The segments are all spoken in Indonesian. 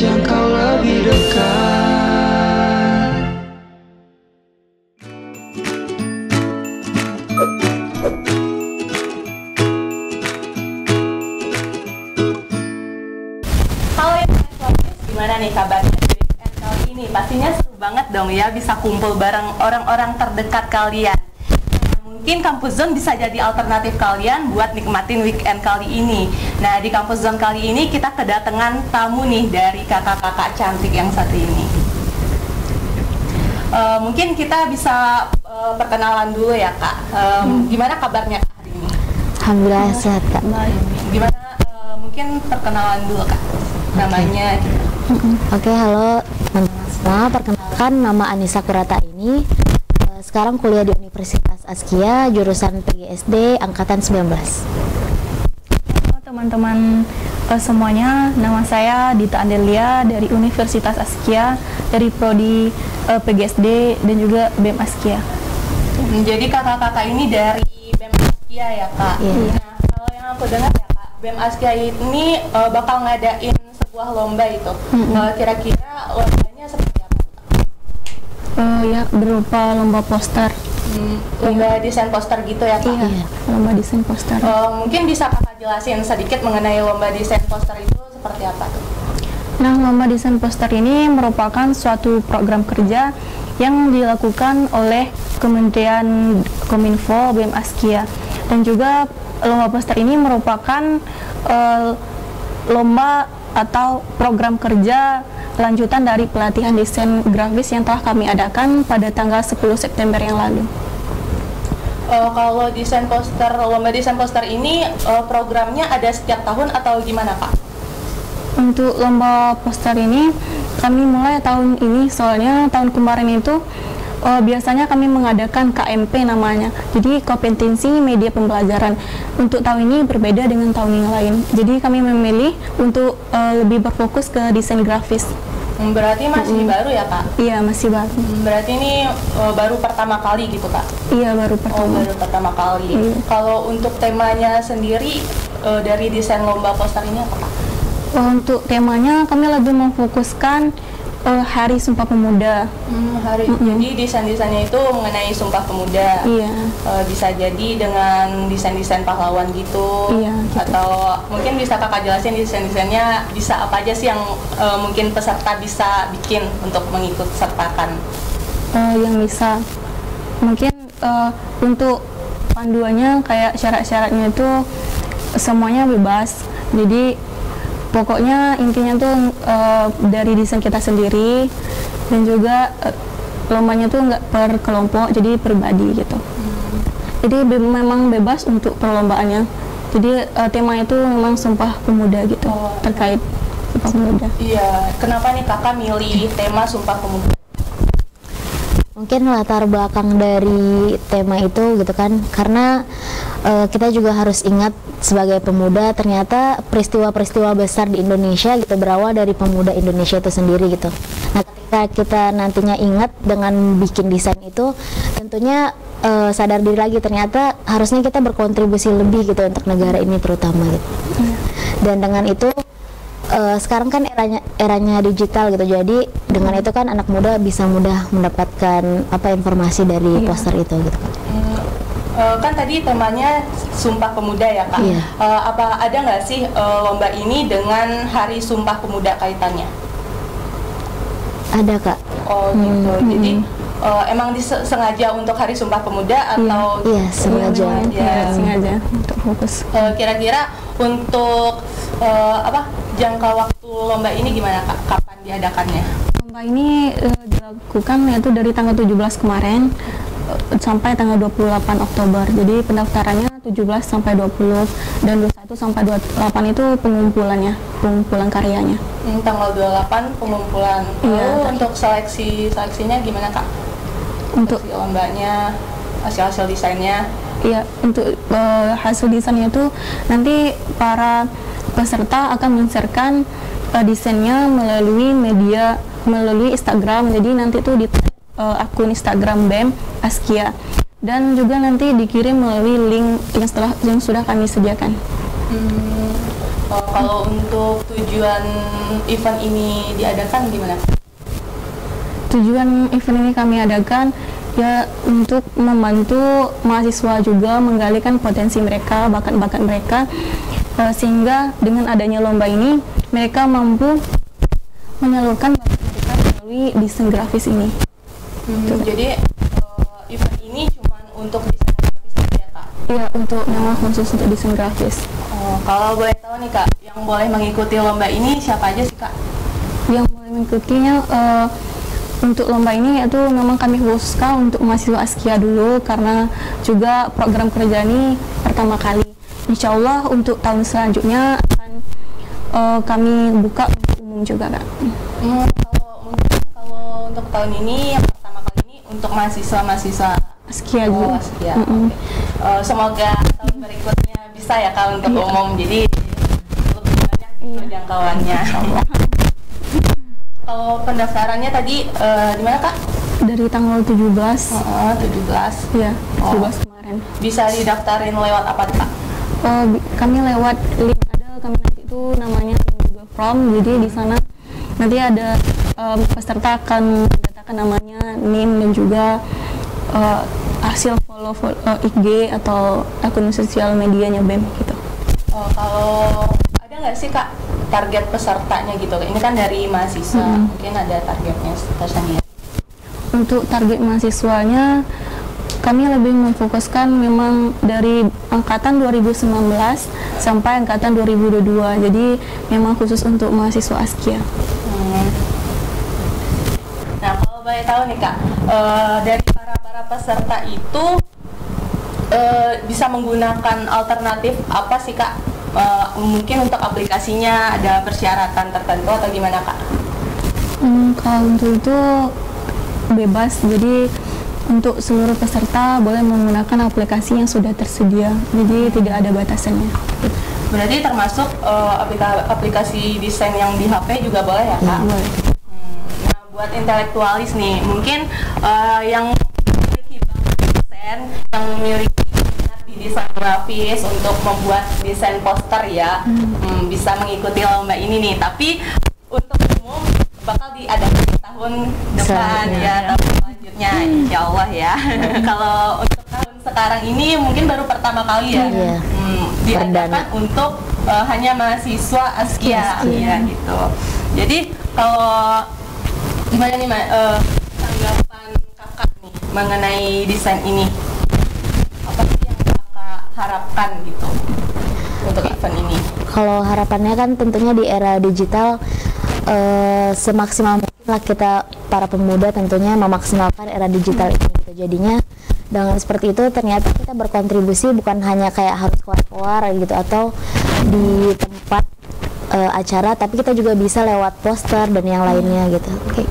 jangkau lebih dekat. Halo ya, gimana nih kabarnya di weekend kali ini? Pastinya seru banget dong ya, bisa kumpul bareng orang-orang terdekat kalian. Mungkin Kampus Zone bisa jadi alternatif kalian buat nikmatin weekend kali ini. Nah, di Kampus Zone kali ini kita kedatangan tamu nih dari kakak-kakak cantik yang satu ini. Mungkin kita bisa perkenalan dulu ya Kak. Gimana kabarnya Kak hari ini? Alhamdulillah sehat Kak. Gimana mungkin perkenalan dulu Kak, namanya gitu. Oke, halo teman-teman semua. Perkenalkan, nama Anissa Kurata ini. Sekarang kuliah di Universitas Askia, jurusan PGSD angkatan 19. Halo teman-teman semuanya, nama saya Dita Andelia dari Universitas Askia, dari prodi PGSD dan juga BEM Askia. Jadi kakak-kakak ini dari BEM Askia ya Kak? Iya. Nah, kalau yang aku dengar ya Kak, BEM Askia ini bakal ngadain sebuah lomba itu. Kira-kira lombanya seperti apa? Ya, berupa lomba poster. Lomba desain poster gitu ya Kak? Iya. Lomba desain poster. Mungkin bisa Kakak jelasin sedikit mengenai lomba desain poster itu seperti apa tuh? Nah, lomba desain poster ini merupakan suatu program kerja yang dilakukan oleh Kementerian Kominfo BEM Askia, dan juga lomba poster ini merupakan lomba atau program kerja lanjutan dari pelatihan desain grafis yang telah kami adakan pada tanggal 10 September yang lalu. Kalau desain poster, lomba desain poster ini programnya ada setiap tahun atau gimana Kak? Untuk lomba poster ini kami mulai tahun ini, soalnya tahun kemarin itu biasanya kami mengadakan KMP namanya, jadi kompetensi media pembelajaran. Untuk tahun ini berbeda dengan tahun yang lain, jadi kami memilih untuk lebih berfokus ke desain grafis. Berarti masih baru ya Kak? Iya, masih baru. Berarti ini baru pertama kali gitu Kak? Iya, baru pertama. Baru pertama kali. Iya. Kalau untuk temanya sendiri dari desain lomba poster ini apa Kak? Untuk temanya kami lebih memfokuskan Hari Sumpah Pemuda. Jadi desain-desainnya itu mengenai Sumpah Pemuda. Iya. Bisa jadi dengan desain-desain pahlawan gitu. Iya, gitu. Atau mungkin bisa Kakak jelasin desain-desainnya bisa apa aja sih yang mungkin peserta bisa bikin untuk mengikut sertakan? Yang bisa mungkin untuk panduannya kayak syarat-syaratnya itu semuanya bebas, jadi pokoknya intinya tuh dari desain kita sendiri, dan juga lombanya tuh nggak per kelompok, jadi pribadi gitu. Jadi memang bebas untuk perlombaannya, jadi tema itu memang Sumpah Pemuda gitu. Terkait Sumpah Pemuda. Iya, kenapa nih Kakak milih tema Sumpah Pemuda? Mungkin latar belakang dari tema itu gitu kan, karena kita juga harus ingat sebagai pemuda, ternyata peristiwa-peristiwa besar di Indonesia gitu berawal dari pemuda Indonesia itu sendiri gitu. Nah, ketika kita nantinya ingat dengan bikin desain itu, tentunya sadar diri lagi, ternyata harusnya kita berkontribusi lebih gitu untuk negara ini terutama gitu. Dan dengan itu sekarang kan eranya digital gitu, jadi dengan itu kan anak muda bisa mudah mendapatkan informasi dari poster itu gitu. Kan tadi temanya Sumpah Pemuda ya Kak? Iya. Apa ada nggak sih lomba ini dengan Hari Sumpah Pemuda kaitannya? Ada Kak. Oh gitu, jadi emang sengaja untuk Hari Sumpah Pemuda atau? Iya, sengaja. Sengaja untuk fokus. Kira-kira untuk jangka waktu lomba ini gimana Kak? Kapan diadakannya? Lomba ini dilakukan yaitu dari tanggal 17 kemarin sampai tanggal 28 Oktober. Jadi pendaftarannya 17 sampai 20 dan 21 sampai 28 itu pengumpulan karyanya. Tanggal 28 pengumpulan. Iya, untuk seleksinya gimana Kak? Untuk lombanya, hasil Iya, desainnya? untuk hasil desainnya itu nanti para peserta akan men-share-kan desainnya melalui Instagram. Jadi nanti itu di akun Instagram BEM Askia, dan juga nanti dikirim melalui link yang sudah kami sediakan. Kalau untuk tujuan event ini diadakan gimana? Tujuan event ini kami adakan ya untuk membantu mahasiswa juga menggalikan potensi mereka, bakat-bakat mereka, sehingga dengan adanya lomba ini mereka mampu menyalurkan bakat mereka melalui desain grafis ini. Jadi event ini cuma untuk desain grafis aja ya Kak? Iya, untuk memang khusus untuk desain grafis. Kalau boleh tahu nih Kak, yang boleh mengikuti lomba ini siapa aja sih Kak? Yang boleh mengikutinya untuk lomba ini itu memang kami khususkan untuk mahasiswa Askia dulu, karena juga program kerja ini pertama kali. Insya Allah untuk tahun selanjutnya akan kami buka untuk umum juga Kak. Kalau untuk tahun ini yang pertama kali ini untuk mahasiswa Askia juga. Askia. Semoga tahun berikutnya bisa ya Kak untuk umum, jadi lebih banyak jangkauannya. Kalau pendaftarannya tadi di mana Kak? Dari tanggal 17. 17. Iya, 17 kemarin. Bisa didaftarin lewat apa Kak? Kami lewat link, ada kami nanti itu namanya Google Form. Jadi di sana nanti ada peserta akan mendatakan namanya, name, dan juga hasil follow IG atau akun sosial medianya BEM gitu. Kalau ada nggak sih Kak target pesertanya gitu? Ini kan dari mahasiswa, mungkin ada targetnya tersendiri. Untuk target mahasiswanya, kami lebih memfokuskan memang dari angkatan 2019 sampai angkatan 2022. Jadi memang khusus untuk mahasiswa Askia. Nah, kalau boleh tahu nih Kak, dari para peserta itu bisa menggunakan alternatif apa sih Kak? Mungkin untuk aplikasinya ada persyaratan tertentu atau gimana Kak? Kalau untuk itu bebas, jadi untuk seluruh peserta boleh menggunakan aplikasi yang sudah tersedia, jadi tidak ada batasannya. Berarti termasuk aplikasi desain yang di HP juga boleh ya Kak? Boleh. Nah, buat intelektualis nih, mungkin yang memiliki desain, yang memiliki di desain grafis untuk membuat desain poster ya, bisa mengikuti lomba ini nih. Tapi untuk umum bakal diadakan di tahun depan ya, tahun selanjutnya insya Allah ya. Kalau untuk tahun sekarang ini mungkin baru pertama kali ya, diadakan untuk hanya mahasiswa Askia ya gitu. Jadi kalau gimana nih tanggapan Kakak nih mengenai desain ini? Apa sih yang Kakak harapkan gitu untuk event ini? Kalau harapannya kan tentunya di era digital semaksimal mungkin lah kita para pemuda tentunya memaksimalkan era digital ini gitu. Jadinya dengan seperti itu ternyata kita berkontribusi bukan hanya kayak harus keluar gitu atau di tempat acara, tapi kita juga bisa lewat poster dan yang lainnya gitu. Oke.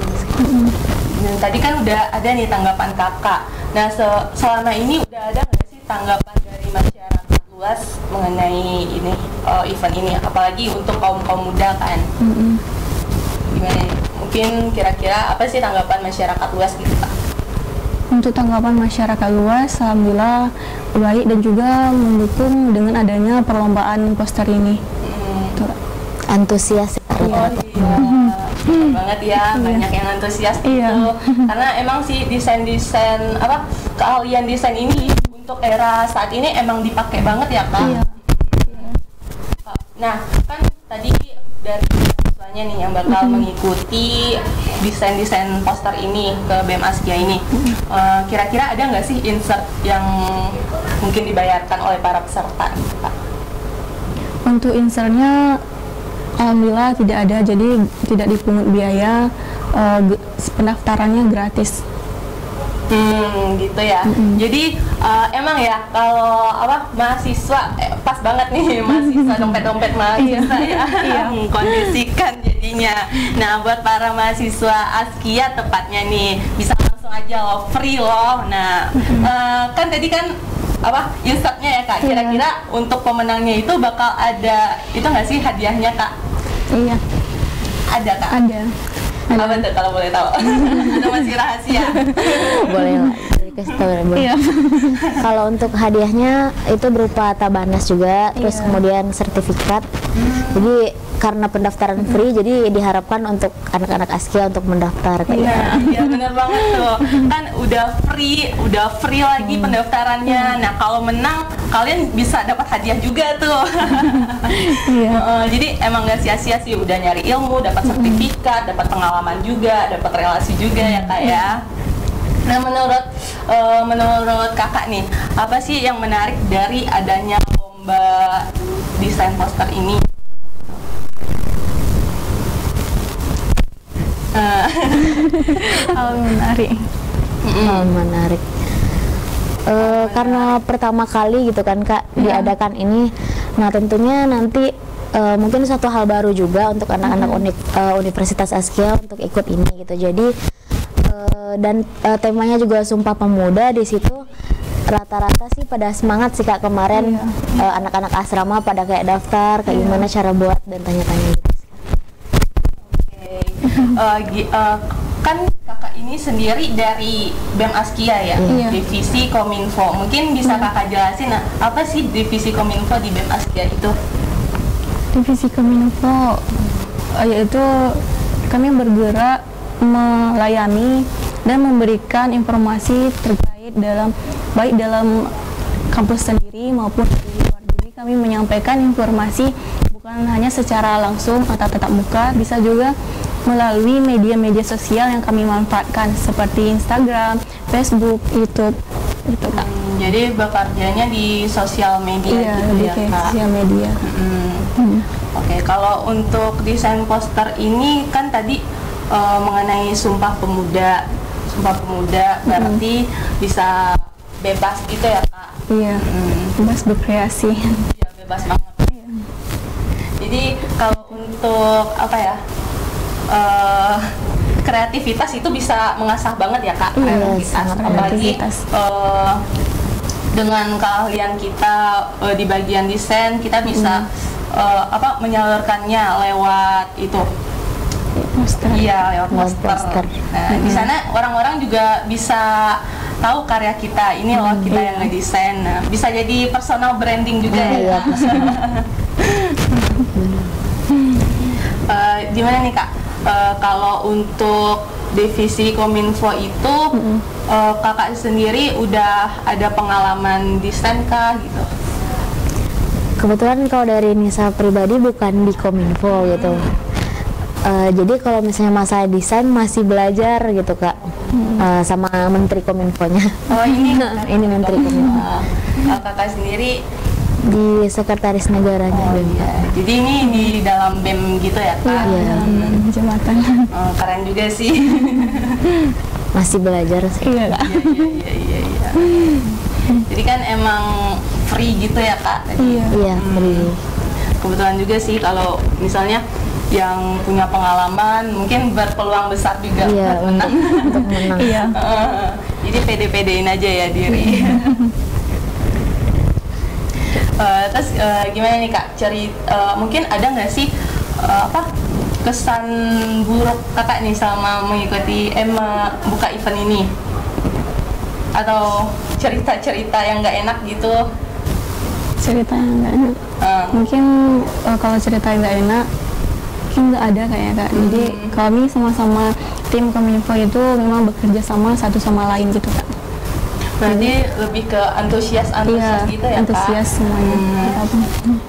Dan tadi kan udah ada nih tanggapan Kakak. Nah, selama ini udah ada nggak sih tanggapan dari masyarakat luas mengenai ini event ini, apalagi untuk kaum muda kan? Gimana nih? Mungkin kira-kira apa sih tanggapan masyarakat luas gitu Kak? Untuk tanggapan masyarakat luas, alhamdulillah baik dan juga mendukung dengan adanya perlombaan poster ini. Antusias. Betul banget ya, banyak yang antusias gitu. Karena emang sih desain keahlian desain ini untuk era saat ini emang dipakai banget ya Kak. Nah, kan tadi dari mahasiswanya nih yang bakal mengikuti desain poster ini ke BEM Askia ini, kira-kira ada nggak sih insert yang mungkin dibayarkan oleh para peserta gitu, Kak? Untuk insertnya alhamdulillah tidak ada, jadi tidak dipungut biaya, pendaftarannya gratis. Gitu ya. Jadi emang ya kalau mahasiswa pas banget nih mahasiswa dompet mahasiswa ya mengkondisikan jadinya. Nah, buat para mahasiswa Askia tepatnya nih bisa langsung aja loh, free loh. Nah, kan tadi kan insertnya ya Kak. Kira-kira untuk pemenangnya itu bakal ada itu nggak sih hadiahnya Kak? Iya. Ada Kak? Ada. Apa tuh kalau boleh tahu? Atau masih rahasia? Boleh lah. dikasih tahu ya, Bu. Iya. Kalau untuk hadiahnya itu berupa tabanas juga, terus kemudian sertifikat. Jadi karena pendaftaran free, jadi diharapkan untuk anak-anak Askia untuk mendaftar kayak gitu. Iya bener banget tuh. Kan udah free lagi pendaftarannya. Nah kalau menang kalian bisa dapat hadiah juga tuh. Iya. Jadi emang gak sia-sia sih, udah nyari ilmu, dapat sertifikat, dapat pengalaman juga, dapat relasi juga ya Kak ya. Nah menurut Kakak nih, apa sih yang menarik dari adanya lomba desain poster ini? Hal menarik. Hal menarik. Karena pertama kali gitu kan Kak diadakan ini, nah tentunya nanti mungkin satu hal baru juga untuk anak-anak Universitas Askia untuk ikut ini gitu. Jadi dan temanya juga Sumpah Pemuda. Di situ rata-rata sih pada semangat sih Kak kemarin. Anak-anak asrama pada kayak daftar kayak gimana cara buat dan tanya-tanya gitu. Kan Kakak ini sendiri dari BEM Askia ya, divisi Kominfo. Mungkin bisa Kakak jelasin apa sih divisi Kominfo di BEM Askia itu? Divisi Kominfo yaitu kami bergerak melayani dan memberikan informasi terkait baik dalam kampus sendiri maupun di luar. Jadi kami menyampaikan informasi bukan hanya secara langsung atau tatap muka, bisa juga melalui media-media sosial yang kami manfaatkan seperti Instagram, Facebook, YouTube, gitu Kak. Jadi bekerjanya di sosial media gitu ya Kak? Sosial media. Oke, kalau untuk desain poster ini kan tadi mengenai Sumpah Pemuda. Sumpah Pemuda berarti bisa bebas gitu ya Kak? Iya, bebas berkreasi. Ya, bebas banget. Jadi kalau untuk apa ya? Kreativitas itu bisa mengasah banget ya Kak, kreativitas. Apalagi dengan keahlian kita di bagian desain, kita bisa menyalurkannya lewat itu. Poster. Iya, lewat poster. Nah, di sana orang-orang juga bisa tahu karya kita. Ini loh kita yang ngedesain. Nah, bisa jadi personal branding juga ya. Gimana nih Kak? Kalau untuk divisi Kominfo itu Kakak sendiri udah ada pengalaman desain kah gitu? Kebetulan kalau dari Nisa pribadi bukan di Kominfo gitu. Jadi kalau misalnya masalah desain masih belajar gitu Kak, sama Menteri Kominfonya. Oh ini ini Menteri Kominfo. Kakak sendiri di Sekretaris Negaranya. Jadi ini di dalam BEM gitu ya Kak? Iya. Jembatan. Keren juga sih. Masih belajar sih. Iya Kak. Iya. Jadi kan emang free gitu ya Kak? Iya, free. Kebetulan juga sih kalau misalnya yang punya pengalaman mungkin berpeluang besar juga buat menang. Untuk menang. Iya. Jadi pede-pedein aja ya diri. Terus gimana nih Kak? Mungkin ada nggak sih kesan buruk Kakak nih selama mengikuti membuka event ini? Atau cerita-cerita yang nggak enak gitu? Cerita yang nggak enak. Mungkin kalau cerita yang nggak enak mungkin nggak ada kayaknya Kak. Jadi kami sama-sama tim Kominfo itu memang bekerja sama satu sama lain gitu Kak. Berarti lebih ke antusias gitu ya antusias Kak? semuanya.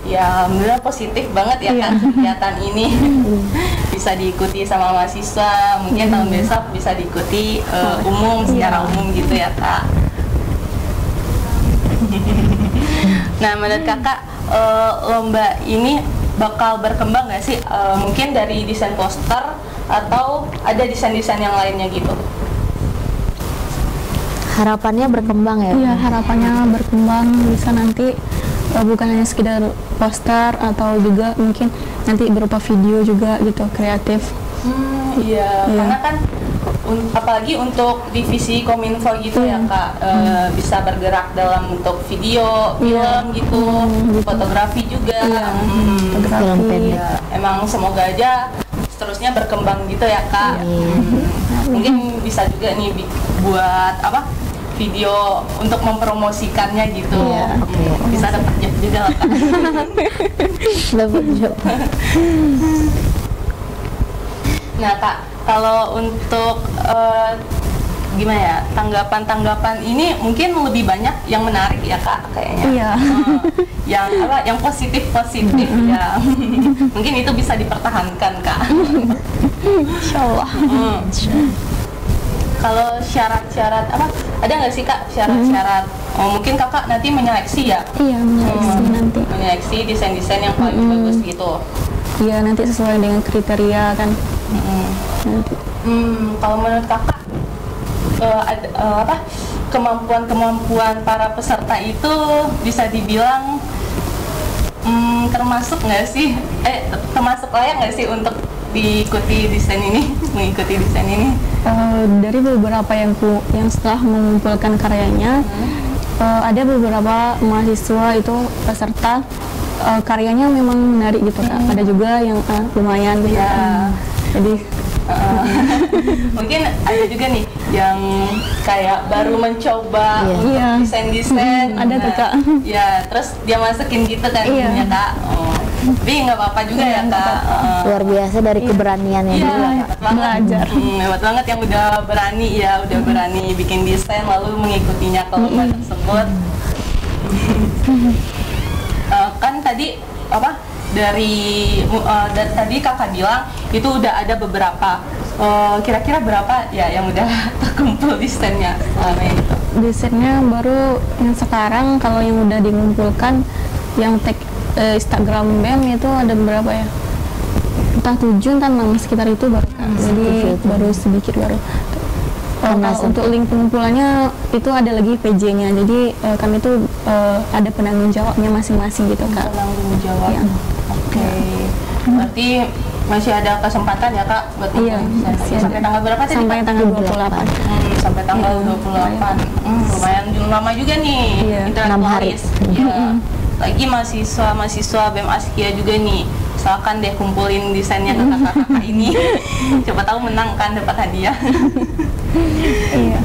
Ya alhamdulillah positif banget ya Kak kegiatan ini. Bisa diikuti sama mahasiswa, mungkin tahun besok bisa diikuti secara umum gitu ya Kak. Nah menurut Kakak lomba ini bakal berkembang nggak sih? Mungkin dari desain poster atau ada desain-desain yang lainnya gitu? Harapannya berkembang ya? Iya, harapannya berkembang, bisa nanti bukan hanya sekedar poster atau juga mungkin nanti berupa video juga gitu, kreatif. Iya, karena kan apalagi untuk divisi Kominfo gitu ya Kak, bisa bergerak dalam bentuk video, film gitu, fotografi juga. Film pendek. Emang semoga aja seterusnya berkembang gitu ya Kak. Mungkin bisa juga nih buat video untuk mempromosikannya gitu. Iya, oke. Bisa dapat job juga lah Kak. Dapat job. Nah Kak, kalau untuk gimana ya, tanggapan-tanggapan ini mungkin lebih banyak yang menarik ya Kak kayaknya. Iya. Yang apa, yang positif-positif ya. Mungkin itu bisa dipertahankan Kak. Insyaallah. Kalau syarat-syarat apa, ada nggak sih Kak syarat-syarat? Oh, mungkin Kakak nanti menyeleksi ya? Iya, menyeleksi nanti. Menyeleksi desain-desain yang paling bagus gitu. Iya, nanti sesuai dengan kriteria kan. Nanti. Kalau menurut Kakak apa, kemampuan-kemampuan para peserta itu bisa dibilang termasuk nggak sih? Termasuk layak nggak sih untuk diikuti desain ini, mengikuti desain ini? Dari beberapa yang setelah mengumpulkan karyanya, ada beberapa mahasiswa itu peserta karyanya memang menarik gitu Kak. Ada juga yang lumayan gitu. Ya. Jadi mungkin ada juga nih yang kayak baru mencoba untuk Iya. desain-desain. Ada tuh, Kak. Ya, terus dia masukin gitu kan Iya. ya Kak. Tapi nggak apa-apa juga ya Kak. Luar biasa dari keberaniannya Iya, juga. Kak. hebat banget. Belajar. Hebat banget yang udah berani ya, udah berani bikin desain lalu mengikutinya ke lomba tersebut. Kan tadi apa? Dari tadi Kakak bilang itu udah ada beberapa, kira-kira berapa ya yang udah terkumpul desainnya selama itu? desainnya baru yang sekarang, kalau yang udah dikumpulkan yang tag Instagram BEM itu ada berapa ya? Entah 7 entah 6 sekitar itu baru Kak. Jadi baru sedikit baru. Kalau untuk link pengumpulannya itu ada lagi PJ-nya. Jadi kami itu ada penanggung jawabnya masing-masing gitu Kak. Penanggung jawab. Iya. Oke. Berarti masih ada kesempatan ya Kak buat Iya, desain. masih ada. Sampai tanggal berapa tadi? Sampai Kak? tanggal 28. Sampai tanggal 28. Lumayan lama juga nih. Iya, 6 hari. Intelektualis. Iya. Lagi mahasiswa Bem Askia juga nih. Misalkan deh kumpulin desainnya ke kakak-kakak ini. Coba tahu menang kan, dapat hadiah. Iya.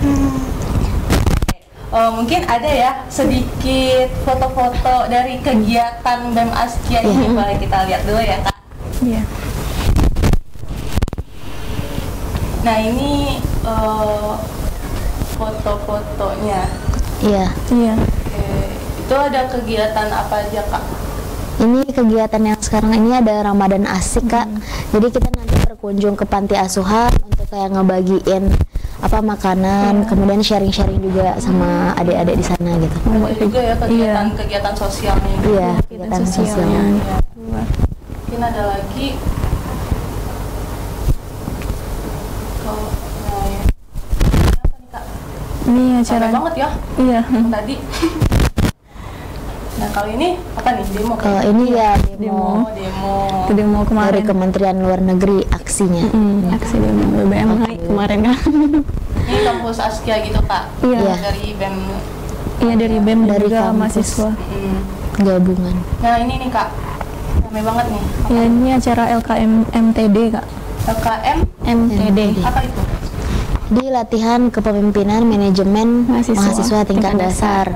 Mungkin ada ya sedikit foto-foto dari kegiatan BEM Askia ini. Boleh kita lihat dulu ya Kak. Iya. Nah ini foto-fotonya. Iya. Iya. Oke. Itu ada kegiatan apa aja Kak? Ini kegiatan yang sekarang ini ada Ramadan Asik Kak. Jadi kita nanti berkunjung ke panti asuhan untuk kayak ngebagiin apa makanan, kemudian sharing-sharing juga sama adik-adik di sana gitu. Ada juga ya kegiatan sosialnya. Iya, kegiatan sosialnya. Ya. Mungkin ada lagi. Kalau nah, ya. Ini apa nih Kak? Ini Capek acara. banget ya Iya. tadi. Nah kalau ini apa nih, demo? Kalau ini ya demo Itu demo dari kemarin. Kementerian Luar Negeri aksinya. Aksi demo BBM naik kemarin kan. Ini kampus Askia gitu Kak? Iya. Dari BEM. Iya dari BEM dan Dari juga kampus. mahasiswa. Gabungan. Nah ini nih Kak, ramai banget nih. Ya ini acara LKM MTD Kak. LKM MTD. apa itu? Di latihan kepemimpinan manajemen mahasiswa tingkat dasar.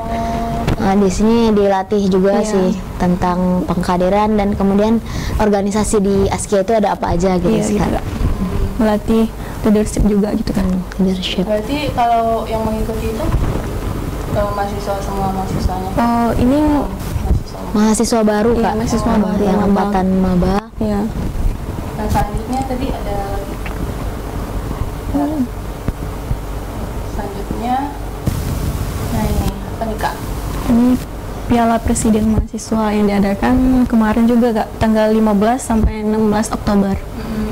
Nah, di sini dilatih juga Iya. sih tentang pengkaderan dan kemudian organisasi di Askia itu ada apa aja gitu Iya gitu sekarang. Kak. Melatih leadership juga gitu kan. Leadership. Berarti kalau yang mengikuti itu mahasiswa, semua mahasiswanya? Oh ini Mahasiswa. Mahasiswa baru Iya, Kak. mahasiswa baru, yang maba. angkatan maba. ya. Nah selanjutnya tadi ada lagi. Selanjutnya, nah ini apa nih Kak? Ini Piala Presiden Mahasiswa yang diadakan kemarin juga Kak, tanggal 15 sampai 16 Oktober.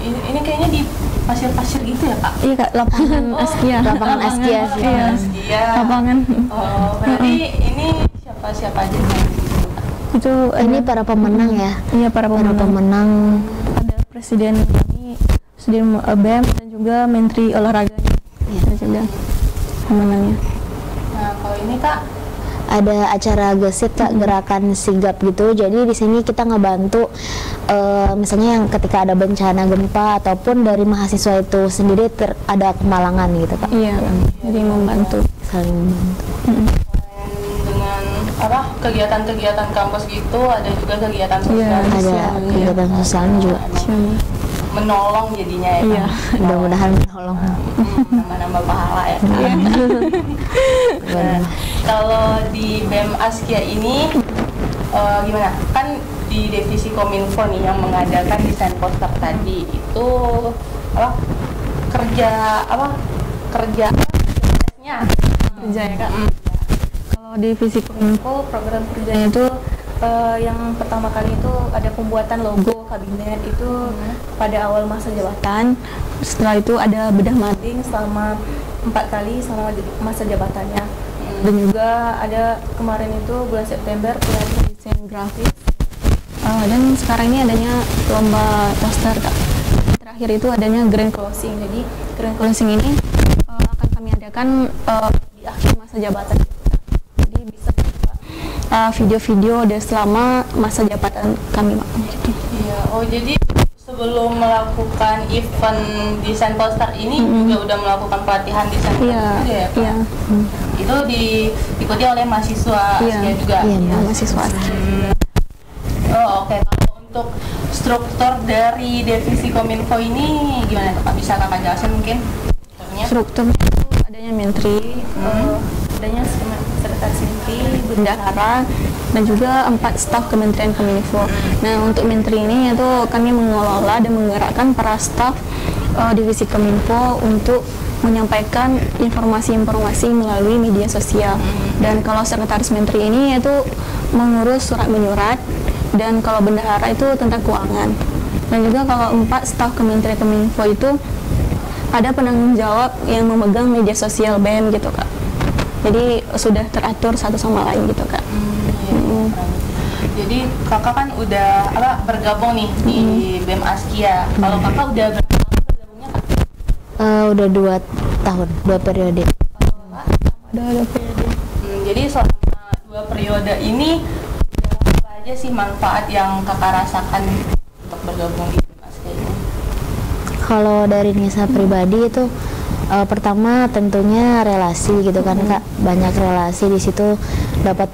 Ini kayaknya di pasir-pasir gitu ya Kak? Iya Kak, lapangan Askia. Lapangan Askia sih. Iya. Askia. Lapangan. Oh, berarti ini siapa-siapa aja yang di situ, Kak? Itu Ini para pemenang ya. Iya para Para pemenang. pemenang. Ada Presiden kami, Presiden BEM dan juga Menteri Olahraganya. Ada juga pemenangnya. Nah kalau ini Kak, ada acara gesit Kak, gerakan sigap gitu. Jadi di sini kita ngebantu misalnya yang ketika ada bencana gempa ataupun dari mahasiswa itu sendiri ada kemalangan gitu Kak. Iya, jadi membantu. Saling membantu. Dengan apa kegiatan-kegiatan kampus gitu, ada juga kegiatan sosial. Ada kegiatan sosialnya juga. Menolong jadinya ya. Iya. Mudah-mudahan menolong. Nambah-nambah pahala ya. Nah, kalau di BEM Askia ini gimana? Kan di divisi Kominfo nih yang mengadakan desain poster tadi itu kerja ya Kak. Kalau di divisi Kominfo program kerjanya itu yang pertama kali itu ada pembuatan logo kabinet itu pada awal masa jabatan. Setelah itu ada bedah mading selama 4 kali selama masa jabatannya. Dan juga ada kemarin itu bulan September pelatihan desain grafis. Dan sekarang ini adanya lomba poster Kak. Terakhir itu adanya grand closing. Jadi grand closing ini akan kami adakan di akhir masa jabatan. Jadi bisa video-video dari selama masa jabatan kami gitu. Iya, jadi sebelum melakukan event desain poster ini juga udah melakukan pelatihan desain poster juga ya Pak? Iya. Itu diikuti oleh mahasiswa Askia juga? Iya, mahasiswa. Oke. Kalau untuk struktur dari divisi Kominfo ini gimana tuh Pak? Bisa Kakak jelasin mungkin? Strukturnya itu adanya menteri, adanya sekretaris menteri, bendahara, dan juga 4 staf Kementerian Kominfo. Nah, untuk menteri ini itu kami mengelola dan menggerakkan para staf divisi Kominfo untuk menyampaikan informasi-informasi melalui media sosial. Dan kalau sekretaris menteri ini itu mengurus surat menyurat, dan kalau bendahara itu tentang keuangan. Dan juga kalau 4 staf Kementerian Kominfo itu ada penanggung jawab yang memegang media sosial BEM gitu Kak. Jadi sudah teratur satu sama lain gitu Kak. Jadi Kakak kan udah bergabung nih di BEM Askia. Kalau Kakak udah berapa lama bergabungnya Kak? Udah 2 tahun, 2 periode. Udah 2 periode. Jadi selama 2 periode ini apa aja sih manfaat yang Kakak rasakan untuk bergabung di BEM Askia ini? Kalau dari Nisa pribadi itu pertama tentunya relasi gitu kan Kak, banyak relasi di situ, dapat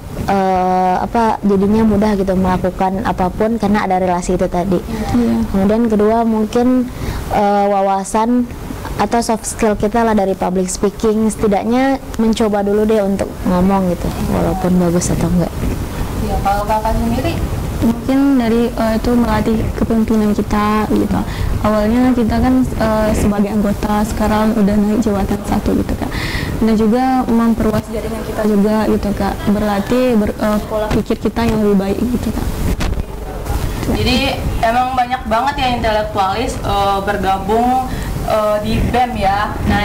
jadinya mudah gitu melakukan apapun karena ada relasi itu tadi. Kemudian kedua mungkin wawasan atau soft skill kita lah dari public speaking, setidaknya mencoba dulu deh untuk ngomong gitu walaupun bagus atau enggak. Ya, kalau Kakak sendiri Mungkin dari itu melatih kepemimpinan kita gitu. Awalnya kita kan sebagai anggota, sekarang udah naik jabatan 1 gitu Kak. Dan juga memperluas jaringan kita juga gitu Kak. Berlatih pola pikir kita yang lebih baik gitu Kak. Jadi emang banyak banget ya intelektualis bergabung di BEM ya. Nah,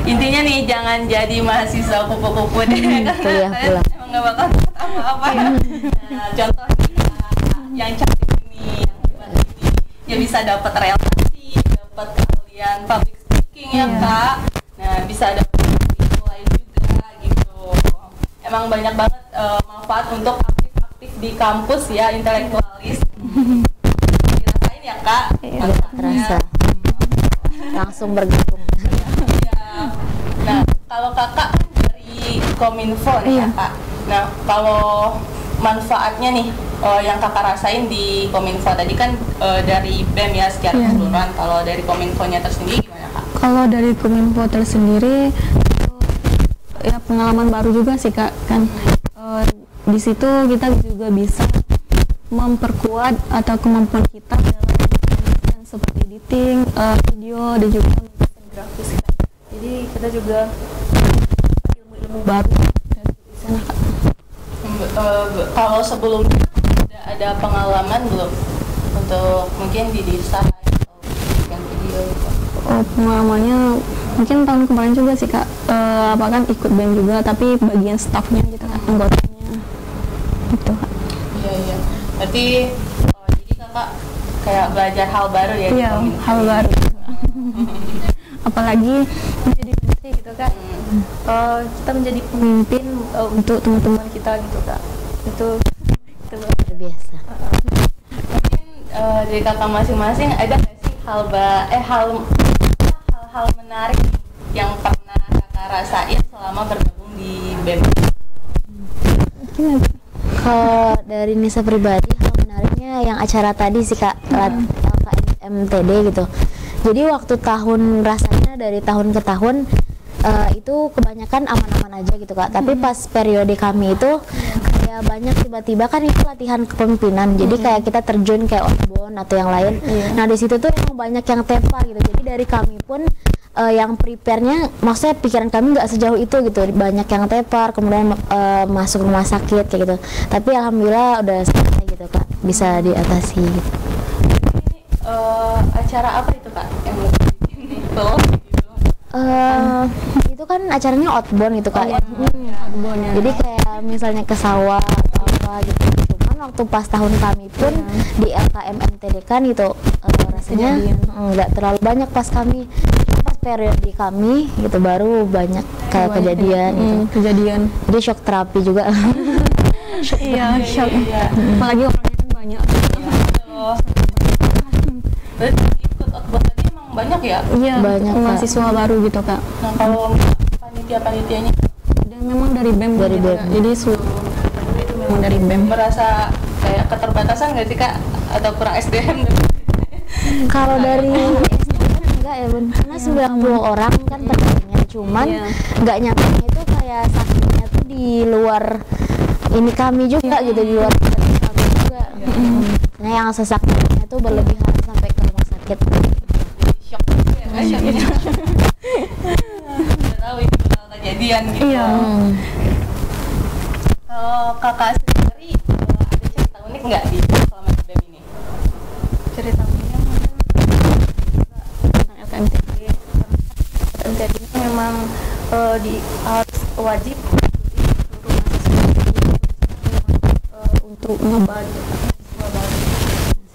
intinya nih jangan jadi mahasiswa kupu-kupu deh. Karena kalian emang nggak bakal dapat apa-apa ya. Nah, contoh yang cantik ini, yang hebat ini, ya bisa dapat relasi, dapat keahlian public speaking ya Kak. Nah, bisa dapat ilmu lain juga gitu. Emang banyak banget manfaat untuk aktif-aktif di kampus ya, intelektualis. Dirasain ya Kak? Terasa langsung bergabung. Ya. Nah, kalau Kakak dari Kominfo nih ya Kak. Nah, kalau manfaatnya nih yang Kakak rasain di Kominfo tadi kan dari BEM ya secara keseluruhan. Kalau dari Kominfonya tersendiri gimana Kak? Kalau dari Kominfo tersendiri ya pengalaman baru juga sih Kak kan. Di situ kita juga bisa memperkuat atau kemampuan kita dalam desain seperti editing, video dan juga desain grafis Kak. Jadi kita juga ilmu-ilmu baru dari sana Kak. Kalau sebelumnya ada pengalaman belum untuk mungkin di desain atau bikin video gitu? Pengalamannya mungkin tahun kemarin juga sih Kak, kan ikut BEM juga tapi bagian staffnya gitu Kak, anggotanya gitu Kak. Iya. Berarti jadi Kakak kayak belajar hal baru ya? Iya, hal baru. Apalagi menjadi menteri gitu Kak. Kita menjadi pemimpin untuk teman-teman kita gitu kak. Itu luar biasa. Mungkin dari kakak masing-masing ada nggak sih hal-hal menarik yang pernah kakak rasain selama bergabung di BEM? Kalau dari Nisa pribadi, hal menariknya yang acara tadi sih kak, LKMTD gitu. Jadi waktu tahun rasanya dari tahun ke tahun itu kebanyakan aman-aman aja gitu kak. Tapi pas periode kami itu kayak banyak tiba-tiba kan itu latihan kepemimpinan. Jadi kayak kita terjun kayak outbound atau yang lain. Nah di situ tuh emang banyak yang tepar gitu. Jadi dari kami pun yang prepare-nya, maksudnya pikiran kami nggak sejauh itu gitu, banyak yang tepar, kemudian masuk rumah sakit kayak gitu. Tapi alhamdulillah udah selesai gitu kak, bisa diatasi. Gitu. Ini acara apa itu kak yang bikin itu? Itu kan acaranya outbound gitu kak. outbound ya. Jadi kayak misalnya ke sawah atau apa gitu. Cuman waktu pas tahun kami pun di LKMMTD kan gitu rasanya nggak terlalu banyak pas kami. Pas periode kami gitu baru banyak kayak kejadian gitu. Kejadian. Jadi shock terapi juga. Iya, shock. Apalagi orangnya kan banyak. Berarti ikut outbound tadi emang banyak ya? Iya, Banyak, Kak. mahasiswa baru gitu kak. Nah kalau panitia-panitianya Dan memang dari BEM Dari gitu, BEM. Kak. Jadi seluruh itu memang dari BEM. merasa kayak keterbatasan nggak sih kak? Atau kurang SDM? Kalau dari SDM enggak ya bun, karena 90 orang kan pertandingan, cuman nggak nyatanya itu kayak sakitnya tuh di luar ini kami juga gitu, di luar kami juga. Nah yang sesakitnya tuh berlebihan sampai ke rumah sakit. Shock ya kan? Nggak tahu itu bakal kejadian gitu. Iya. Kalau kakak sendiri ada cerita unik nggak di selama di BEM ini? Cerita uniknya mungkin tentang LKMTD. LKMTD ini memang harus wajib untuk ngebat mahasiswa baru.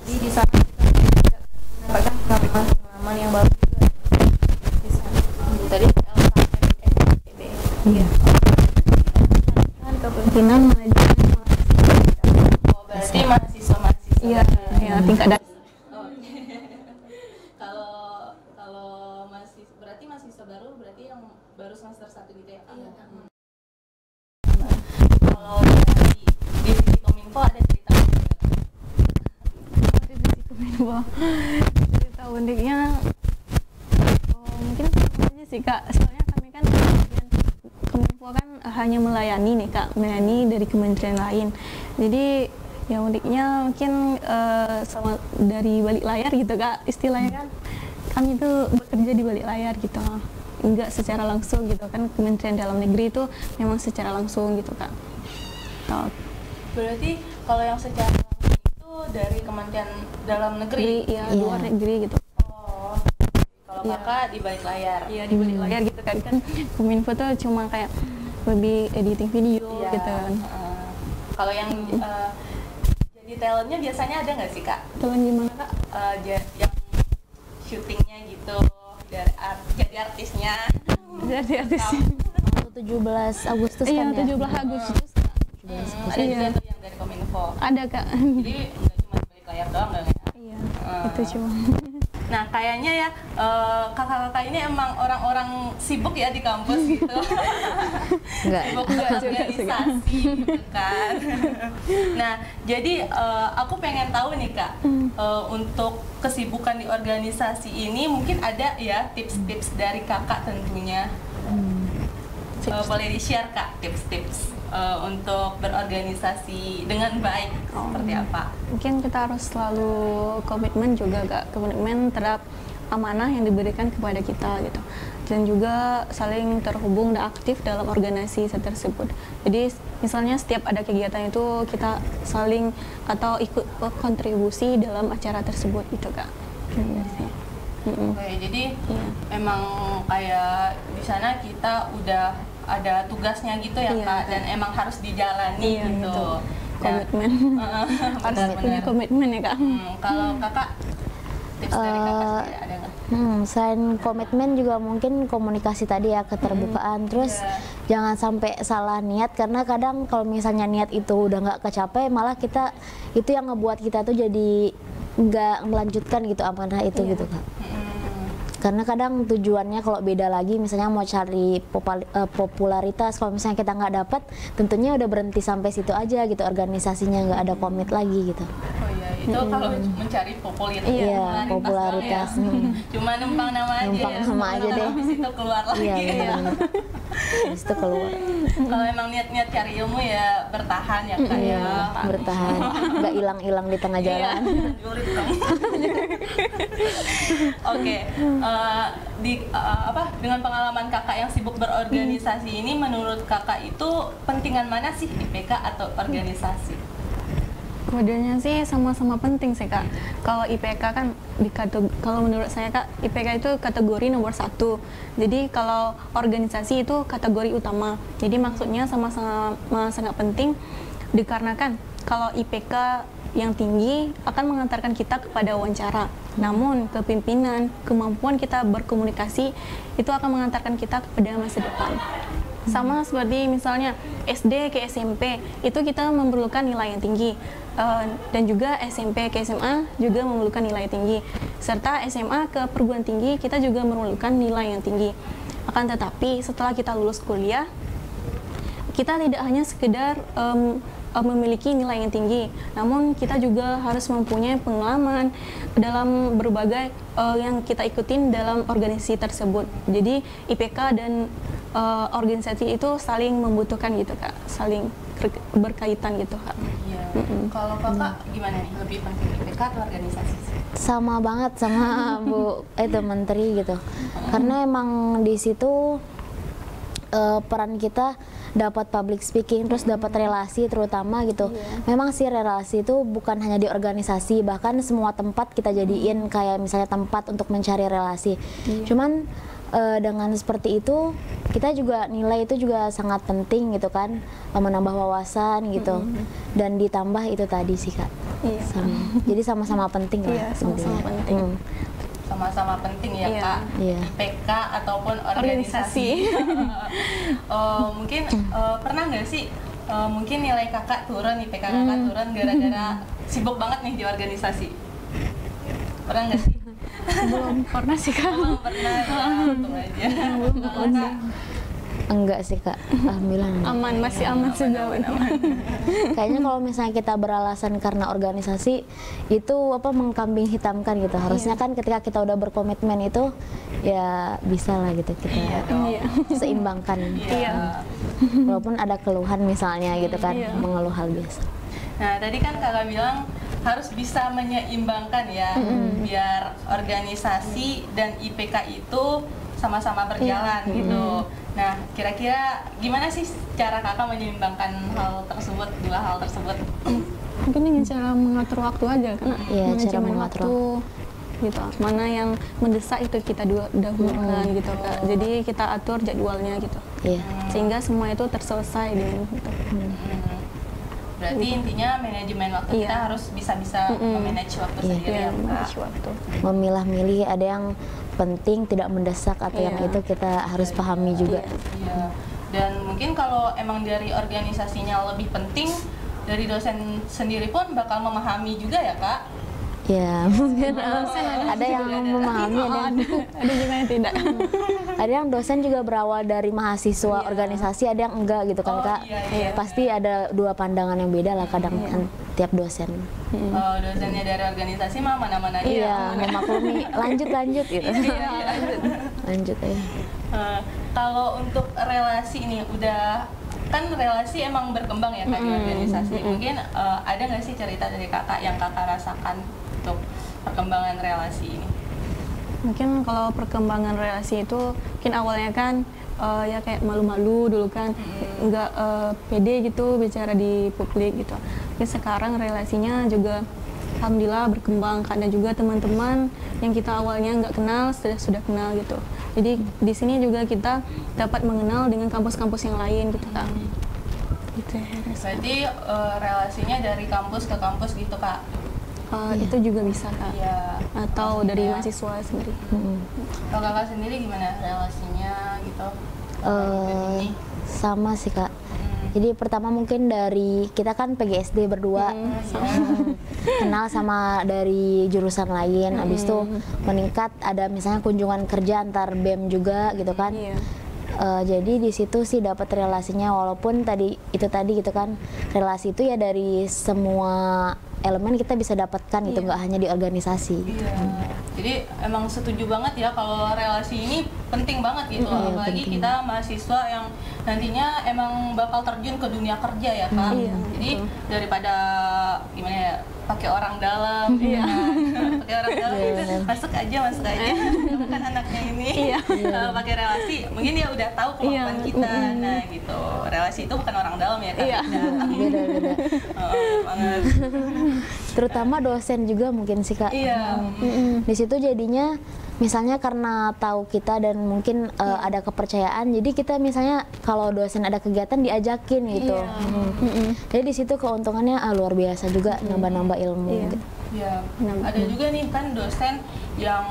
Jadi di sana kita juga mendapatkan pengalaman yang baru juga di sana. Tadi LKMTD. Iya. Kan kepemimpinan manajemen mahasiswa. Oh berarti mahasiswa-mahasiswa. Iya, ya tingkat dasar. Kalau berarti mahasiswa baru berarti yang baru semester 1 gitu ya kak? Iya. Kalau dari divisi Kominfo ada cerita unik nggak, Kak? Divisi Kominfo. Cerita uniknya mungkin sama aja sih kak, soalnya kami kan kemudian Kominfo kan hanya melayani nih kak, melayani dari kementerian lain. Jadi yang uniknya mungkin sama dari balik layar gitu kak, istilahnya kan kami tuh bekerja di balik layar gitu, enggak secara langsung gitu kan. Kementerian Dalam Negeri itu memang secara langsung gitu kak. Berarti kalau yang secara langsung itu dari Kementerian Dalam Negeri? Ya, luar negeri gitu. Oh, kalau kakak di balik layar? Iya, di balik layar gitu kan. Kominfo tuh cuma kayak lebih editing video gitu kan. Kalau yang jadi talentnya biasanya ada nggak sih kak? Talent gimana kak? Yang syutingnya gitu, jadi artisnya? Jadi artis. 17 Agustus Iya, kan ya? 17 Agustus. Ada juga tuh yang dari Kominfo. Ada kak. Jadi nggak cuma di balik layar doang nggak ya? Iya, itu cuma. Nah kayaknya ya kakak-kakak ini emang orang-orang sibuk ya di kampus gitu. Enggak. Sibuk berorganisasi gitu kan. Nah jadi aku pengen tahu nih kak, untuk kesibukan di organisasi ini mungkin ada ya tips-tips dari kakak tentunya. Boleh di-share kak tips-tips untuk berorganisasi dengan baik seperti apa? Mungkin kita harus selalu komitmen juga kak, komitmen terhadap amanah yang diberikan kepada kita gitu, dan juga saling terhubung dan aktif dalam organisasi tersebut. Jadi misalnya setiap ada kegiatan itu kita saling atau ikut kontribusi dalam acara tersebut gitu kak. Oke, jadi emang kayak di sana kita udah ada tugasnya gitu ya kak, dan emang harus dijalani gitu. Komitmen. Harus punya komitmen ya kak. Kalau kakak Tips dari kakak sendiri ada nggak? Selain komitmen juga mungkin komunikasi tadi ya, keterbukaan. Terus jangan sampai salah niat, karena kadang kalau misalnya niat itu udah nggak kecapai, malah kita itu yang ngebuat kita tuh jadi nggak melanjutkan gitu amanah itu gitu Kak. Karena kadang tujuannya kalau beda lagi, misalnya mau cari popularitas, kalau misalnya kita nggak dapat, tentunya udah berhenti sampai situ aja gitu, organisasinya nggak ada komit lagi gitu. Oh iya, itu kalau mencari popularitas, Iya, popularitas. Cuma numpang nama aja, Numpang nama aja deh. Habis itu keluar lagi. Iya, benar-benar. Habis itu keluar. Kalau emang niat-niat cari ilmu ya bertahan ya Kak Iya, ya. bertahan, nggak hilang-hilang di tengah jalan. Iya, julid dong. Oke, dengan pengalaman kakak yang sibuk berorganisasi ini, menurut kakak itu pentingan mana sih IPK atau organisasi? Kodenya sih sama-sama penting sih Kak. Kalau IPK kan kalau menurut saya Kak, IPK itu kategori nomor 1. Jadi kalau organisasi itu kategori utama. Jadi maksudnya sama-sama sangat penting, dikarenakan kalau IPK yang tinggi akan mengantarkan kita kepada wawancara. Namun kepemimpinan, kemampuan kita berkomunikasi itu akan mengantarkan kita kepada masa depan. Sama seperti misalnya SD ke SMP itu kita memerlukan nilai yang tinggi, dan juga SMP ke SMA juga memerlukan nilai tinggi, serta SMA ke perguruan tinggi kita juga memerlukan nilai yang tinggi. Akan tetapi setelah kita lulus kuliah, kita tidak hanya sekedar memiliki nilai yang tinggi, namun kita juga harus mempunyai pengalaman dalam berbagai yang kita ikutin dalam organisasi tersebut. Jadi IPK dan organisasi itu saling membutuhkan gitu Kak, saling berkaitan gitu Kak. Iya. Kalau kakak gimana nih, lebih penting IPK atau organisasi sih? Sama banget sama Bu Menteri gitu. Karena emang di situ peran kita dapat public speaking, terus dapat relasi terutama gitu. Memang sih relasi itu bukan hanya di organisasi, bahkan semua tempat kita jadiin kayak misalnya tempat untuk mencari relasi. Cuman dengan seperti itu kita juga nilai itu juga sangat penting gitu kan, menambah wawasan gitu, dan ditambah itu tadi sih Kak. Jadi sama-sama penting lah. Iya, sama-sama penting. Sama-sama penting ya Kak, IPK ataupun organisasi. Mungkin pernah nggak sih mungkin nilai kakak turun, IPK kakak turun gara-gara sibuk banget nih di organisasi? Pernah nggak sih? Belum pernah sih Kak. Belum pernah, untung aja. Belum pernah. Enggak sih Kak, alhamdulillah. Aman, masih aman sejauh ini. Kayaknya kalau misalnya kita beralasan karena organisasi itu mengkambing hitamkan gitu. Harusnya kan ketika kita udah berkomitmen itu ya bisa lah gitu kita seimbangkan. Walaupun ada keluhan misalnya gitu kan, mengeluh hal biasa. Nah tadi kan kakak bilang harus bisa menyeimbangkan ya, biar organisasi dan IPK itu sama-sama berjalan gitu. Nah, kira-kira gimana sih cara kakak menyeimbangkan hal tersebut, dua hal tersebut? Mungkin dengan cara mengatur waktu aja kan? Iya, cara mengatur waktu gitu. Mana yang mendesak itu kita dahulukan gitu Kak. Jadi kita atur jadwalnya gitu. Sehingga semua itu terselesai dengan gitu. Berarti intinya manajemen waktu kita harus bisa-bisa memanage waktu sendiri ya Kak. Memilah-milih, ada yang penting tidak mendesak atau yang itu kita harus pahami juga. Dan mungkin kalau emang dari organisasinya lebih penting, dari dosen sendiri pun bakal memahami juga ya Kak. Ya, mungkin ada yang memahami, ada juga yang tidak. Ada yang dosen juga berawal dari mahasiswa organisasi, ada yang enggak gitu kan Kak. Pasti ada dua pandangan yang beda lah kadang kan tiap dosen. Dosennya dari organisasi mah mana-mana aja. Iya, memaklumi. Lanjut gitu. Lanjut aja. Kalau untuk relasi ini udah kan relasi emang berkembang ya Kak di organisasi. Mungkin ada nggak sih cerita dari kakak yang kakak rasakan untuk perkembangan relasi ini? Mungkin kalau perkembangan relasi itu mungkin awalnya kan ya kayak malu-malu dulu kan, nggak pede gitu bicara di publik gitu. Tapi sekarang relasinya juga alhamdulillah berkembang, karena juga teman-teman yang kita awalnya nggak kenal sudah kenal gitu. Jadi di sini juga kita dapat mengenal dengan kampus-kampus yang lain gitu Kak. Gitu ya. Berarti relasinya dari kampus ke kampus gitu Kak? itu juga bisa Kak. Iya. Atau dari Maksudnya, mahasiswa sendiri. kalau kakak sendiri gimana relasinya gitu? Ini. Sama sih Kak. Jadi pertama mungkin dari kita kan PGSD berdua, kenal sama dari jurusan lain, habis itu meningkat ada misalnya kunjungan kerja antar BEM juga gitu kan. Iya. Jadi di situ sih dapat relasinya, walaupun tadi gitu kan, relasi itu ya dari semua elemen kita bisa dapatkan gitu, nggak hanya di organisasi. Iya. Jadi emang setuju banget ya kalau relasi ini penting banget gitu, Iya, apalagi penting. kita mahasiswa yang nantinya emang bakal terjun ke dunia kerja ya Kak. Iya, Jadi betul. daripada gimana ya, pakai orang dalam, ya kan? Pakai orang dalam Iya, itu benar. masuk aja, kamu kan anaknya ini. Iya. Pakai relasi, mungkin dia udah tahu kemampuan Iya. kita. Nah gitu, relasi itu bukan orang dalam ya Kak. Iya. Beda-beda. Banget. Terutama dosen juga mungkin sih Kak. Iya. Di situ jadinya misalnya karena tahu kita dan mungkin ada kepercayaan, jadi kita misalnya kalau dosen ada kegiatan diajakin gitu. Iya. Jadi di situ keuntungannya luar biasa juga, nambah-nambah ilmu. Iya. Gitu. Ya, Benar. ada juga nih kan dosen yang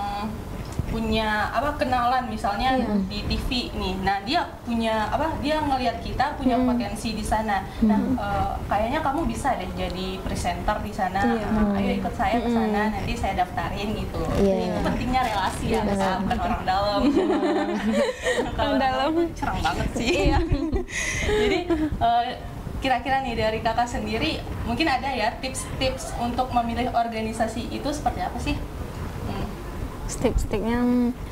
punya kenalan misalnya di TV nih. Nah, dia punya dia ngelihat kita punya potensi di sana. Nah, kayaknya kamu bisa deh jadi presenter di sana. Iya. Ayo ikut saya ke sana, nanti saya daftarin gitu. Iya. Jadi itu pentingnya relasi ya, Benar. Kak, bukan orang dalam. Kalau Orang dalam. cerang banget sih. Iya. Jadi kira-kira nih dari kakak sendiri mungkin ada ya tips-tips untuk memilih organisasi itu seperti apa sih? Tips-tipsnya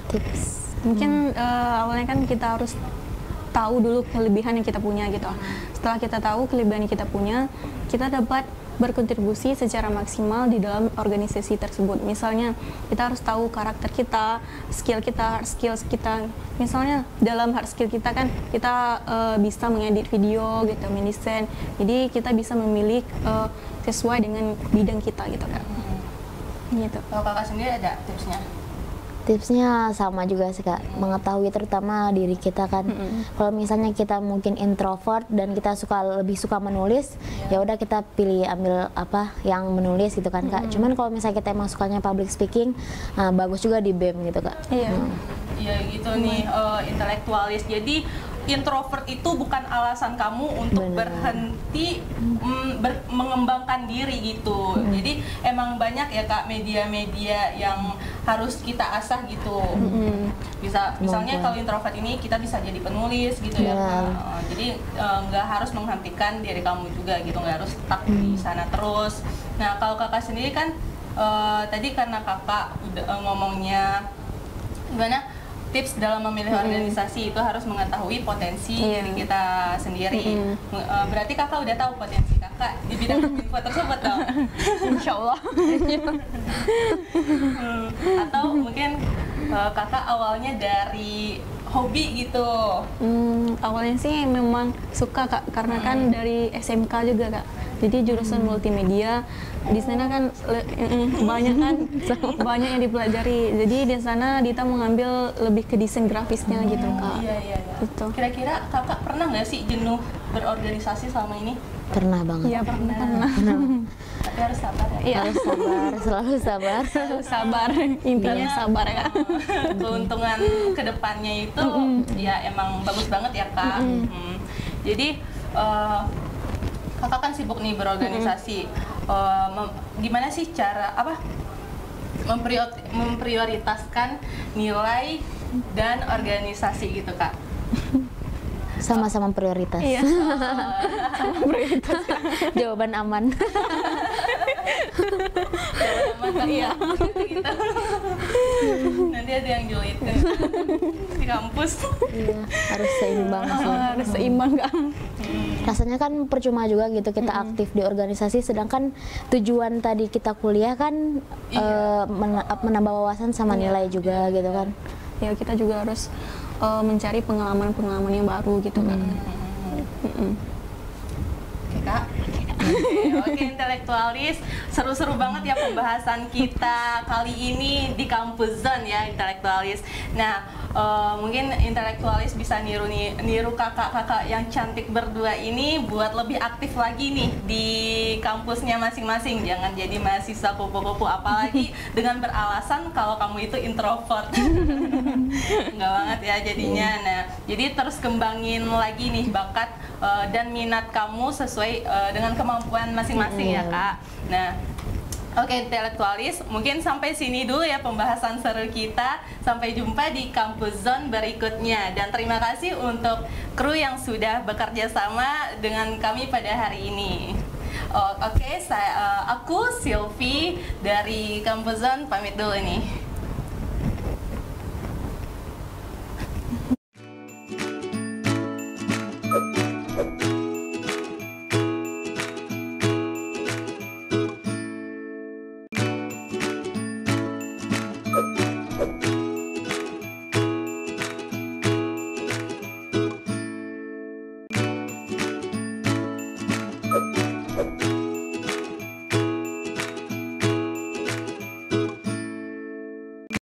Tips. mungkin awalnya kan kita harus tahu dulu kelebihan yang kita punya gitu. Setelah kita tahu kelebihan yang kita punya, kita dapat berkontribusi secara maksimal di dalam organisasi tersebut. Misalnya kita harus tahu karakter kita, hard skills kita. Misalnya dalam hard skill kita kan kita bisa mengedit video gitu, mendesain. Jadi kita bisa memilih sesuai dengan bidang kita gitu kan. Gitu. Kalau kakak sendiri ada tipsnya? Tipsnya sama juga sih Kak, mengetahui terutama diri kita kan. Kalau misalnya kita mungkin introvert dan kita lebih suka menulis, ya udah kita pilih ambil yang menulis gitu kan Kak. Cuman kalau misalnya kita emang sukanya public speaking, bagus juga di BEM gitu Kak. Iya. Iya gitu nih, intelektualis. Jadi introvert itu bukan alasan kamu untuk Benar. berhenti mengembangkan diri gitu. Jadi emang banyak ya Kak media-media yang harus kita asah gitu. Misalnya kalau introvert ini kita bisa jadi penulis gitu ya Kak. Benar. Jadi nggak harus menghentikan diri kamu juga gitu, nggak harus stuck di sana terus. Nah kalau kakak sendiri kan tadi karena kakak udah ngomongnya gimana tips dalam memilih organisasi itu harus mengetahui potensi diri kita sendiri. Berarti kakak udah tahu potensi kakak di bidang info tersebut dong. Insya Allah. Atau mungkin kakak awalnya dari hobi gitu. Awalnya sih memang suka Kak, karena kan dari SMK juga Kak. Jadi jurusan multimedia di sana kan banyak yang dipelajari. Jadi di sana Dita mengambil lebih ke desain grafisnya gitu Kak. Iya. Gitu. Kira-kira kakak pernah nggak sih jenuh berorganisasi selama ini? Pernah banget. Iya pernah. Tapi harus sabar ya. Iya. Harus sabar, selalu sabar. Sabar, intinya sabar ya Kak. Keuntungan kedepannya itu ya emang bagus banget ya Kak. Jadi kakak kan sibuk nih berorganisasi. Gimana sih cara memprioritaskan nilai dan organisasi gitu Kak? Sama-sama prioritas. Iya. Sama prioritas. Jawaban aman. Iya. Gitu. Nanti ada yang julitin di kampus. Iya, harus seimbang sih. Harus seimbang Kak. Rasanya kan percuma juga gitu kita aktif di organisasi, sedangkan tujuan tadi kita kuliah kan menambah wawasan sama nilai juga gitu kan. Ya kita juga harus mencari pengalaman-pengalaman yang baru gitu Kak. Oke Kak. Oke, intelektualis, seru-seru banget ya pembahasan kita kali ini di Kampus Zone ya, intelektualis. Nah, mungkin intelektualis bisa niru kakak-kakak yang cantik berdua ini buat lebih aktif lagi nih di kampusnya masing-masing. Jangan jadi mahasiswa kupu-kupu, apalagi dengan beralasan kalau kamu itu introvert. Enggak banget ya jadinya. Nah, jadi terus kembangin lagi nih bakat dan minat kamu sesuai dengan kemampuan masing-masing ya Kak. Nah, oke intelektualis, mungkin sampai sini dulu ya pembahasan seru kita. Sampai jumpa di Kampus Zone berikutnya. Dan terima kasih untuk kru yang sudah bekerja sama dengan kami pada hari ini. Oke, aku Sylvie dari Kampus Zone pamit dulu nih. you